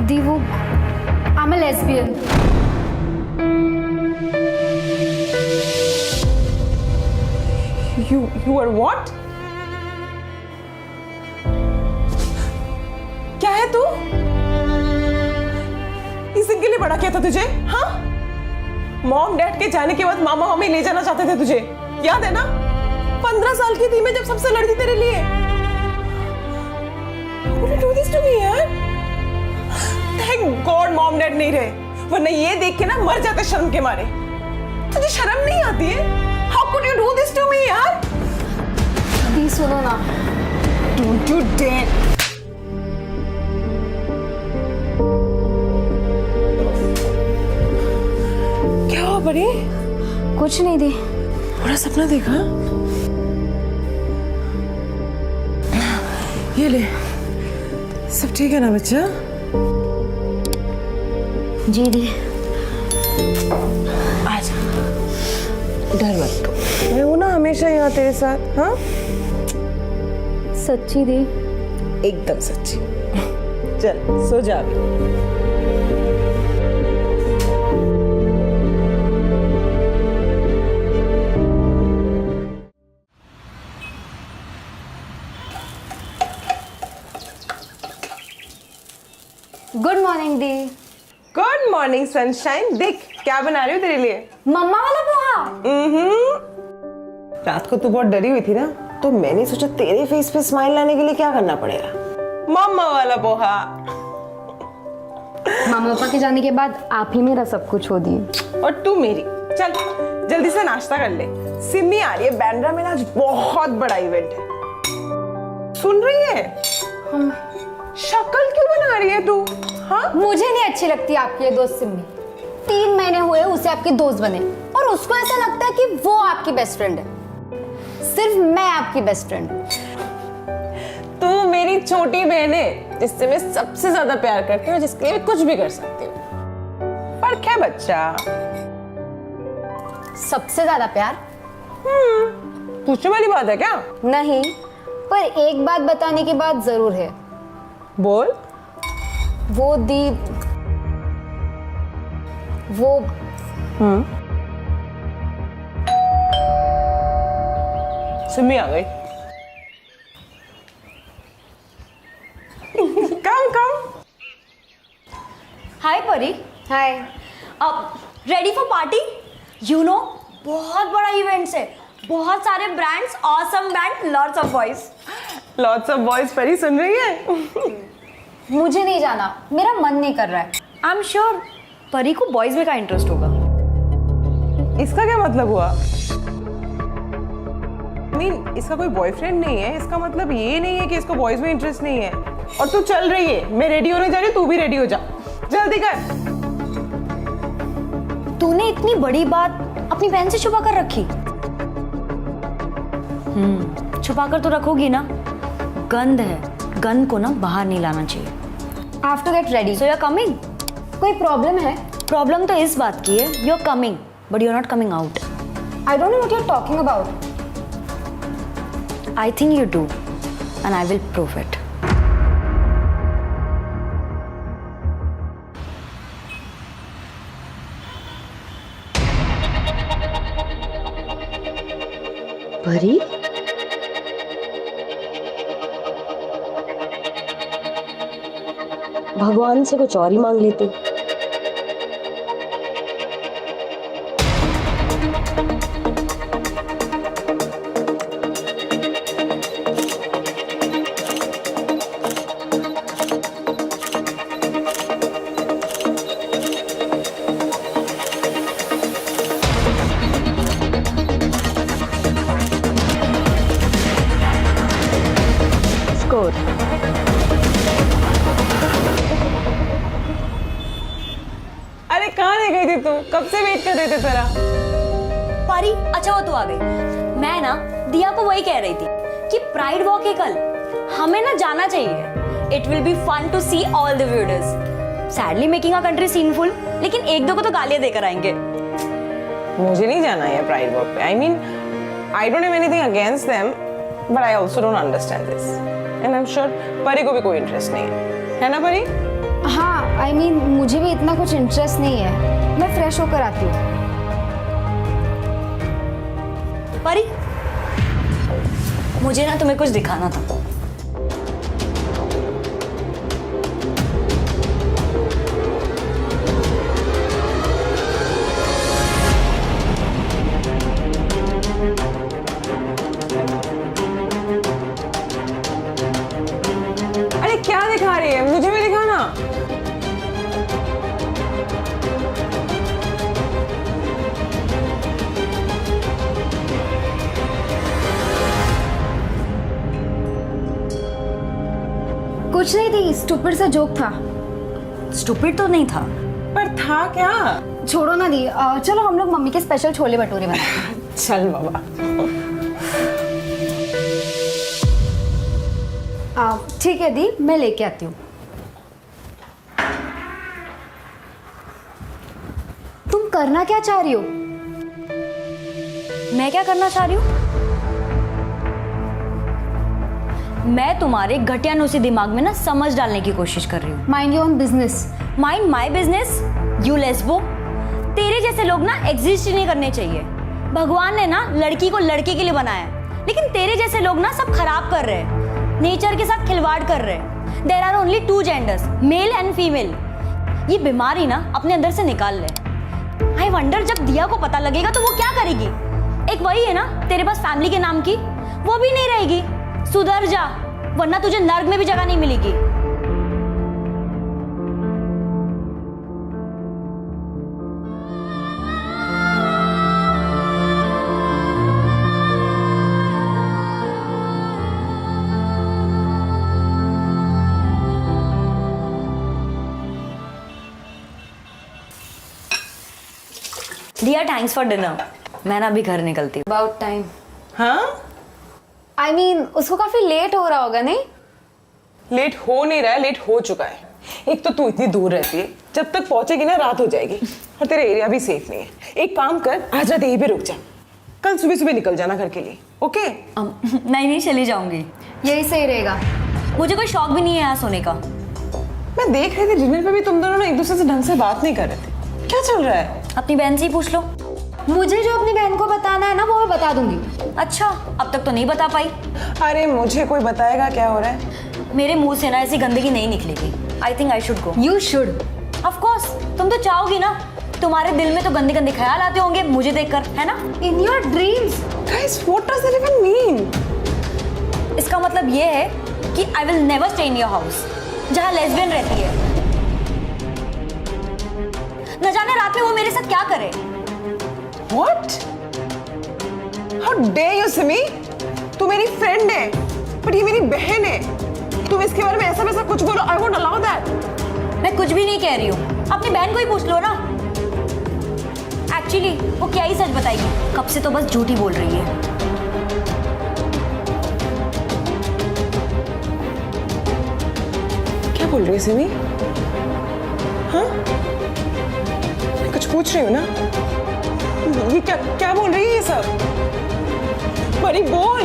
दीवू, I'm a lesbian. You are what? क्या है तू? इसी के लिए बड़ा किया था तुझे? हाँ? मॉम डैड के जाने के बाद मामा मम्मी ले जाना चाहते थे तुझे, याद है ना? 15 साल की थी मैं जब सबसे लड़ती तेरे लिए। How could you do this to me, यार? Thank God मॉम डैड नहीं रहे, वरना ये देख के ना मर जाते शर्म के मारे। तुझे शर्म नहीं आती है? How could you do this to me, यार? दी सुनो ना। Don't you dare! क्या हुआ बड़ी? कुछ नहीं दी। बड़ा सपना देखा? ये ले, सब ठीक है ना बच्चा? जी दी। आजा, डर मत, मैं हूं ना हमेशा यहाँ तेरे साथ। हाँ, सच्ची दी? एकदम सच्ची। चल सो जा अभी। गुड मॉर्निंग दी। Good morning sunshine. देख क्या बना रही हूँ तेरे लिए। मम्मा वाला पोहा। रात को तू बहुत डरी हुई थी ना, तो मैंने सोचा तेरे फेस पे स्माइल लाने के लिए क्या करना पड़ेगा। मम्मा वाला पोहा। मामा पापा के जाने के बाद आप ही मेरा सब कुछ हो दी। और तू मेरी। चल जल्दी से नाश्ता कर ले, सिमी आ रही है बैंड्रा में, आज बहुत बड़ा इवेंट है। सुन रही है? शक्ल क्यों बना रही है तू? हाँ, मुझे नहीं अच्छी लगती आपकी ये दोस्त सिम्मी। 3 महीने हुए उसे आपके दोस्त बने और उसको ऐसा लगता है कि वो आपकी बेस्ट फ्रेंड है। सिर्फ मैं आपकी बेस्ट फ्रेंड हूँ। तू मेरी छोटी बहन है जिससे मैं सबसे ज्यादा प्यार करती हूँ, जिसके लिए मैं कुछ भी कर सकती हूँ। फर्क है बच्चा। सबसे ज्यादा प्यार? पूछने वाली बात है क्या? नहीं, पर एक बात बताने की बात जरूर है। बोल। वो दी, वो सिमी आ गई। कम कम। हाय परी। हाय। अब ready for party? You know बहुत बड़ा इवेंट्स है, बहुत सारे brands, awesome band, lots of boys. Lots of boys. परी सुन रही है? मुझे नहीं जाना, मेरा मन नहीं कर रहा है। आई एम श्योर परी को बॉयज में का इंटरेस्ट होगा। इसका क्या मतलब हुआ? इसका कोई बॉयफ्रेंड नहीं है, इसका मतलब ये नहीं है कि इसको बॉयज में इंटरेस्ट नहीं है। और तू चल रही है, मैं रेडी होने जा रही हूँ, तू भी रेडी हो जा, जल्दी कर। तूने इतनी बड़ी बात अपनी बहन से छुपा कर रखी? छुपा कर तो रखोगी ना, गंद है, गंद को ना बाहर नहीं लाना चाहिए। I have to get ready. So you're coming? कोई प्रॉब्लम है? प्रॉब्लम तो इस बात की है, you're coming, but you're not coming out. I don't know what you're talking about. I think you do, and I will prove it. परी? भगवान से कुछ और ही मांग लेती। स्कोर। अरे कहाँ रह गई थी तू? कब से वेट कर रहे थे तेरा। परी, अच्छा वो तू आ गई। मैं ना दिया को वही कह रही थी कि प्राइड वॉक है कल, हमें ना जाना चाहिए। It will be fun to see all the videos. Sadly making a country sinful, लेकिन एक दो को तो गालियां देकर आएंगे। मुझे नहीं जाना है प्राइड वॉक पे। I mean, I don't have anything against them, but I also don't understand this. And I'm sure परी को भी कोई इंटरेस्ट नहीं है ना परी? हाँ आई मीन मुझे भी इतना कुछ इंटरेस्ट नहीं है, मैं फ्रेश होकर आती हूँ। परी, मुझे ना तुम्हें कुछ दिखाना था। अरे क्या दिखा रही है, मुझे भी दिखाना। कुछ नहीं थी, स्टूपिड सा जोक था। स्टूपिड तो नहीं था। पर था क्या? छोड़ो ना दी, चलो हम लोग मम्मी के स्पेशल छोले भटूरे बनाते हैं। चल बाबा। ठीक है दी, मैं लेके आती हूँ। तुम करना क्या चाह रही हो? मैं क्या करना चाह रही हूँ? मैं तुम्हारे घटिया नुसी दिमाग में ना समझ डालने की कोशिश कर रही हूँ। Mind your own business. Mind my business? You lesbo. तेरे जैसे लोग ना एग्जिस्ट ही नहीं करने चाहिए। भगवान ने ना लड़की को लड़के के लिए बनाया है, लेकिन तेरे जैसे लोग ना सब खराब कर रहे हैं, नेचर के साथ खिलवाड़ कर रहे हैं। There are only two genders, male and female. ये बीमारी ना अपने अंदर से निकाल ले। आई वंडर जब दिया को पता लगेगा तो वो क्या करेगी? एक वही है ना तेरे पास फैमिली के नाम की, वो भी नहीं रहेगी। सुधर जा, वरना तुझे नर्क में भी जगह नहीं मिलेगी। दिया, थैंक्स फॉर डिनर। मैं ना अभी घर निकलती हूँ। About time. हाँ? आई मीन उसको काफी लेट हो रहा होगा नहीं? लेट हो नहीं रहा है, लेट हो चुका है। एक तो तू इतनी दूर रहती है, जब तक पहुंचेगी ना रात हो जाएगी, और तेरा एरिया भी सेफ नहीं है। एक काम कर, आज रात यहीं पे रुक जा, कल सुबह सुबह निकल जाना घर के लिए। ओके? नहीं चली जाऊंगी। यही सही रहेगा। मुझे कोई शौक भी नहीं है यहाँ सोने का। मैं देख रही थी डिनर पे भी तुम दोनों ना एक दूसरे से ढंग से बात नहीं कर रहे थे। क्या चल रहा है? अपनी बहन से ही पूछ लो। मुझे जो अपनी बहन को बताना है ना वो मैं बता दूंगी। अच्छा, अब तक तो नहीं बता पाई। अरे मुझे कोई बताएगा क्या हो रहा है? मेरे मुंह से ना ऐसी गंदगी नहीं निकलेगी। I think I should go. You should. Of course, तुम तो चाहोगी ना। तुम्हारे दिल में तो गंदे गंदे ख्याल आते होंगे मुझे देखकर, है ना? In your dreams. Guys, what does it even mean? इसका मतलब ये है कि I will never stay in your house जहाँ लेस्बियन रहती है। न जाने रात में वो मेरे साथ क्या करे। What? How dare you, Simi? तू मेरी फ्रेंड है, पर ये मेरी बहन है। तुम इसके बारे में ऐसा वैसा कुछ बोलो, I won't allow that. मैं कुछ भी नहीं कह रही हूँ, अपनी बहन को ही पूछ लो ना। एक्चुअली वो क्या ही सच बताएगी, कब से तो बस झूठ ही बोल रही है। क्या बोल रही है सिमी? हाँ? मैं कुछ पूछ रही हूँ ना? ये क्या बोल रही है ये सब? परी बोल,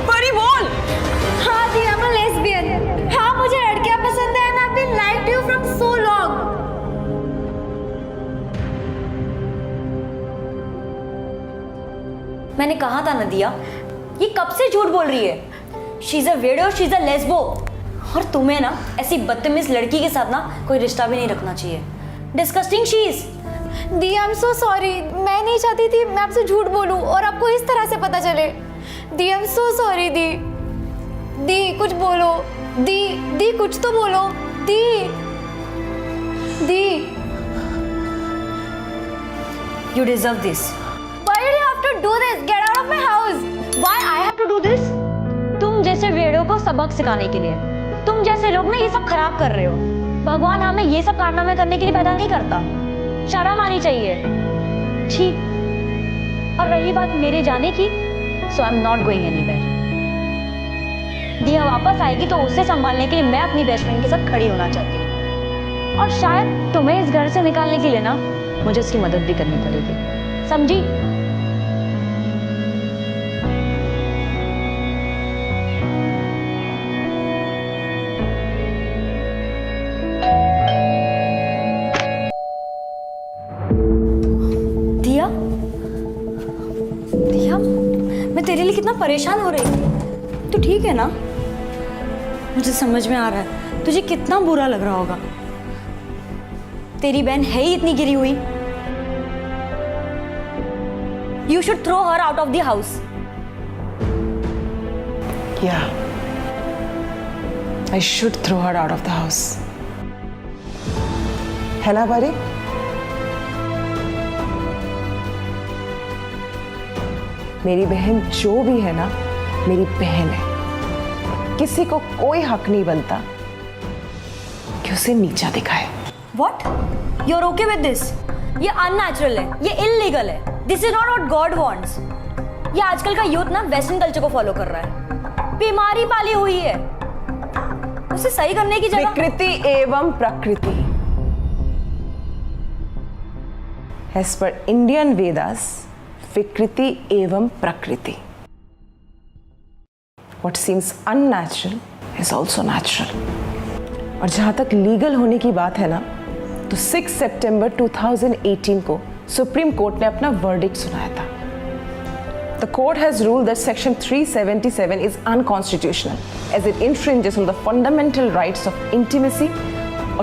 परी बोल। हाँ दी, I'm a lesbian। हाँ मुझे लड़कियां पसंद है and I've been lied to you from so long। मैंने कहा था ना दिया, ये कब से झूठ बोल रही है। She is a weirdo, she is a lesbo. और तुम्हें ना ऐसी बदतमीज लड़की के साथ ना कोई रिश्ता भी नहीं रखना चाहिए। Disgusting she is. The I am so sorry, मैं नहीं चाहती थी मैं आपसे झूठ बोलूं और आपको इस तरह से पता चले। दी आई एम सो सॉरी। दी कुछ बोलो। दी कुछ तो बोलो। दी you deserve this. Why do you have to do this? Get out of my house. Why I have to do this? तुम जैसे वेड़ों को सबक सिखाने के लिए। तुम जैसे लोग ना ये सब खराब कर रहे हो। भगवान हमें ये सब कारनामे करने के लिए पैदा नहीं करता। शर्म आनी चाहिए। ठीक। और रही बात मेरे जाने की, so I'm not going anywhere। दिया वापस आएगी तो उसे संभालने के लिए मैं अपनी बेस्ट फ्रेंड के साथ खड़ी होना चाहती हूँ। और शायद तुम्हें इस घर से निकालने के लिए ना मुझे उसकी मदद भी करनी पड़ेगी। समझी? कितना परेशान हो रही थी। तू ठीक है ना? मुझे समझ में आ रहा है तुझे कितना बुरा लग रहा होगा। तेरी बहन है ही इतनी गिरी हुई। You should throw her out of the house. Yeah, I should throw her out of the house. है ना परी? मेरी बहन जो भी है ना, मेरी बहन है। किसी को कोई हक नहीं बनता कि उसे नीचा दिखाए। What? You're okay with this? ये अननेचुरल है, ये इलीगल है। This is not what God wants. ये आजकल का यूथ ना वेस्टर्न कल्चर को फॉलो कर रहा है। बीमारी पाली हुई है, उसे सही करने की जगह विकृति एवं प्रकृति। As per Indian Vedas, विकृति एवं प्रकृति। What seems unnatural is also natural. और जहां तक लीगल होने की बात है ना, तो 6 सितंबर 2018 को सुप्रीम कोर्ट ने अपना वर्डिक्ट सुनाया था। The court has ruled that Section 377 is unconstitutional as it infringes on the fundamental rights of intimacy,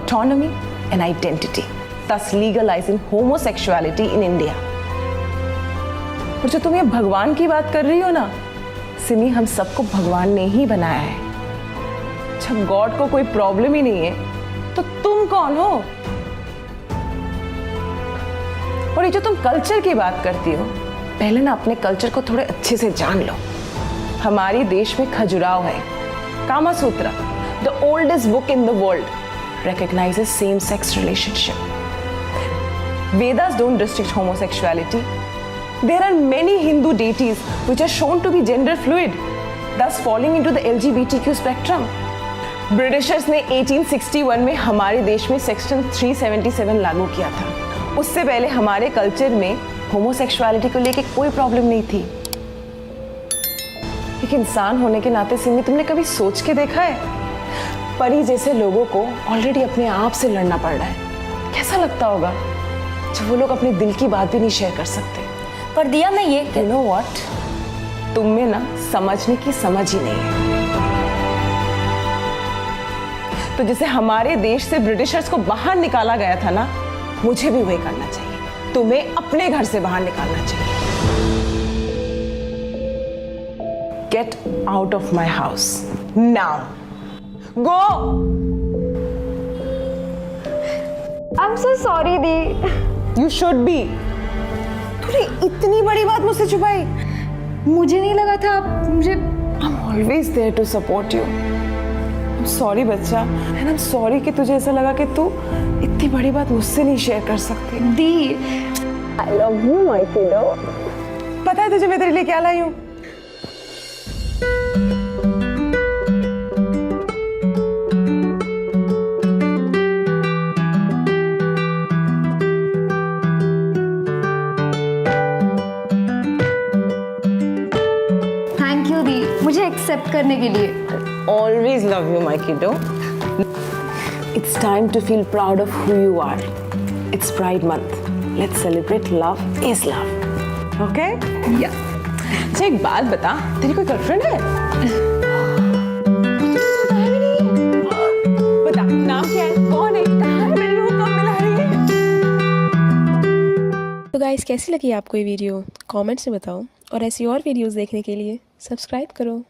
autonomy, and identity, thus legalizing homosexuality in India. और जो तुम ये भगवान की बात कर रही हो ना, सिमी, हम सबको भगवान ने ही बनाया है। जब गॉड को कोई प्रॉब्लम ही नहीं है, तो तुम कौन हो? और ये जो तुम कल्चर की बात करती हो, पहले ना अपने कल्चर को थोड़े अच्छे से जान लो। हमारे देश में खजुराहो है, Kama Sutra, the oldest book in the world, recognizes same-sex relationship. Vedas don't restrict homosexuality. There are many Hindu deities which are shown to be gender fluid, thus falling into the LGBTQ spectrum. Britishers ने 1861 में हमारे देश में section 377 लागू किया था। उससे पहले हमारे कल्चर में होमोसेक्सुअलिटी को लेके कोई प्रॉब्लम नहीं थी। एक इंसान होने के नाते सिमी, तुमने कभी सोच के देखा है, परी जैसे लोगों को ऑलरेडी अपने आप से लड़ना पड़ रहा है। कैसा लगता होगा जब वो लोग अपने दिल की बात भी नहीं शेयर कर सकते। पर दिया मैं ये You know what? तुम में ना समझने की समझ ही नहीं है। तो जैसे हमारे देश से ब्रिटिशर्स को बाहर निकाला गया था ना, मुझे भी वही करना चाहिए। तुम्हें अपने घर से बाहर निकालना चाहिए। Get out of my house now. Go. I'm so sorry the. You should be. तूने इतनी बड़ी बात मुझसे छुपाई। मुझे नहीं लगा था मुझे। I'm always there to support you. I'm sorry बच्चा, and I'm sorry कि तुझे ऐसा लगा कि तू इतनी बड़ी बात मुझसे नहीं शेयर कर सकती। दी, I love you, my kiddo. पता है तुझे मैं तेरे लिए क्या लाई हूँ? थैंक यू दी, मुझे एक्सेप्ट करने के लिए। Always love you, my kiddo. It's time to feel proud of who you are. It's Pride Month. Let's celebrate love is love. Okay? Yeah. अच्छा एक बात बता, तेरी कोई गर्लफ्रेंड है? बता, नाम क्या है? कौन है? कहाँ है? मेरे को कब मिला रही है? तो गाइस कैसी लगी आपको ये वीडियो कमेंट्स में बताओ और ऐसी और वीडियोस देखने के लिए सब्सक्राइब करो।